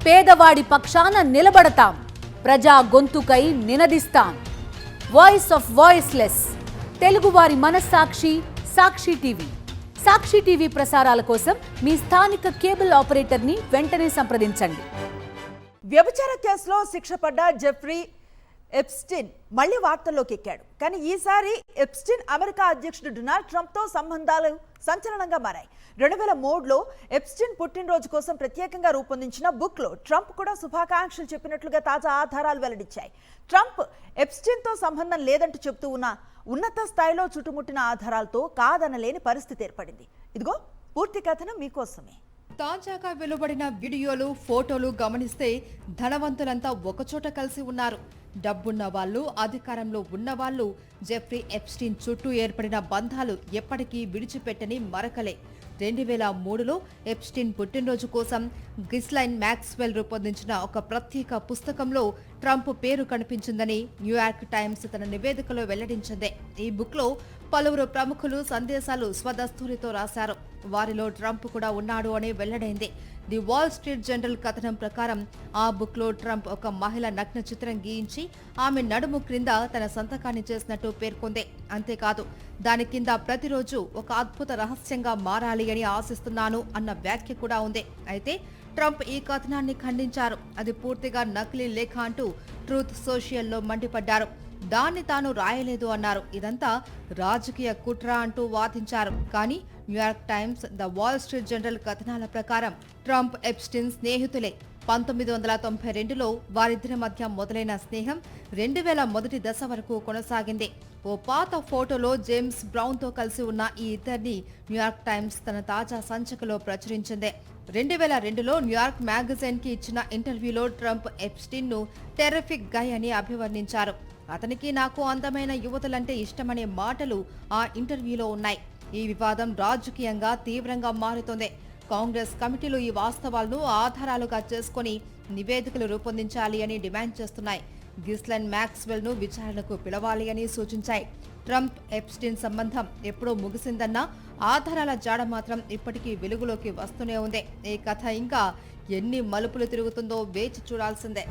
పేదవాడి పక్షాన నిలబడతాం, ప్రజా గొంతుకై నినదిస్తాం. వాయిస్ ఆఫ్ వాయిస్లెస్, తెలుగువారి మనస్సాక్షి సాక్షి టీవీ. సాక్షి టీవీ ప్రసారాల కోసం మీ స్థానిక కేబుల్ ఆపరేటర్ని వెంటనే సంప్రదించండి. వ్యభిచార కేసులో శిక్ష పడ్డ జెఫ్రీ ఎప్స్టీన్ మళ్లీ వార్తల్లోకి ఎక్కాడు. కానీ ఈసారి ఎప్స్టీన్ అమెరికా అధ్యక్షుడు డొనాల్డ్ ట్రంప్తో సంబంధాలు సంచలనంగా మారాయి. 2003లో ఎప్స్టీన్ పుట్టినరోజు కోసం ప్రత్యేకంగా రూపొందించిన బుక్లో ట్రంప్ కూడా శుభాకాంక్షలు చెప్పినట్లుగా తాజా ఆధారాలు వెల్లడించాయి. ట్రంప్ ఎప్స్టీన్తో సంబంధం లేదంటూ చెబుతూ ఉన్న ఉన్నత స్థాయిలో చుట్టుముట్టిన ఆధారాలతో కాదనలేని పరిస్థితి ఏర్పడింది. ఇదిగో పూర్తి కథనం మీకోసమే. తాజాగా వెలువడిన వీడియోలు, ఫోటోలు గమనిస్తే ధనవంతులంతా ఒకచోట కలిసి ఉన్నారు. డబ్బున్న వాళ్ళు, అధికారంలో ఉన్నవాళ్ళు జెఫ్రీ ఎప్స్టీన్ చుట్టూ ఏర్పడిన బంధాలు ఎప్పటికీ విడిచిపెట్టని మరకలే. 2003లో ఎప్స్టీన్ పుట్టినరోజు కోసం గిస్లైన్ మ్యాక్స్వెల్ రూపొందించిన ఒక ప్రత్యేక పుస్తకంలో ట్రంప్ పేరు కనిపించిందని న్యూయార్క్ టైమ్స్ తన నివేదికలో వెల్లడించింది. ఈ బుక్లో పలువురు ప్రముఖులు సందేశాలు స్వదస్తూరితో రాశారు. వారిలో ట్రంప్ కూడా ఉన్నాడు అని వెల్లడైంది. ది వాల్ స్ట్రీట్ జర్నల్ కథనం ప్రకారం ఆ బుక్లో ట్రంప్ ఒక మహిళ నగ్న చిత్రం గీయించి ఆమె నడుము క్రింద తన సంతకాన్ని చేసినట్టు పేర్కొంది. అంతేకాదు, దాని కింద ప్రతిరోజు ఒక అద్భుత రహస్యంగా మారాలి అని ఆశిస్తున్నాను అన్న వ్యాఖ్య కూడా ఉంది. అయితే ట్రంప్ ఈ కథనాన్ని ఖండించారు. అది పూర్తిగా నకిలీ లేఖ అంటూ ట్రూత్ సోషియల్లో మండిపడ్డారు. దాన్ని తాను రాయలేదు అన్నారు. ఇదంతా రాజకీయ కుట్ర అంటూ వాదించారు. కానీ New York times, the wall street journal కథనాల ప్రకారం ట్రంప్ ఎప్స్టీన్ స్నేహితులే. 1992లో వారిద్దరి మధ్య మొదలైన స్నేహం 2000 మొదటి దశ వరకు కొనసాగింది. ఓ పాత ఫోటోలో జేమ్స్ బ్రౌన్తో కలిసి ఉన్న ఈ ఇద్దరిని న్యూయార్క్ టైమ్స్ తన తాజా సంచికలో ప్రచురించింది. 2002లో న్యూయార్క్ మ్యాగజైన్కి ఇచ్చిన ఇంటర్వ్యూలో ట్రంప్ ఎప్స్టీన్ను టెర్రిఫిక్ గై అని అభివర్ణించారు. అతనికి నాకు అందమైన యువతులంటే ఇష్టమనే మాటలు ఆ ఇంటర్వ్యూలో ఉన్నాయి. ఈ వివాదం రాజకీయంగా తీవ్రంగా మారుతోంది. కాంగ్రెస్ కమిటీలు ఈ వాస్తవాలను ఆధారాలుగా చేసుకుని నివేదికలు రూపొందించాలి అని డిమాండ్ చేస్తున్నాయి. గిస్లైన్ మ్యాక్స్వెల్ ను విచారణకు పిలవాలి అని సూచించాయి. ట్రంప్ ఎప్స్టీన్ సంబంధం ఎప్పుడో ముగిసిందన్న ఆధారాల జాడ మాత్రం ఇప్పటికీ వెలుగులోకి వస్తూనే ఉంది. ఈ కథ ఇంకా ఎన్ని మలుపులు తిరుగుతుందో వేచి చూడాల్సిందే.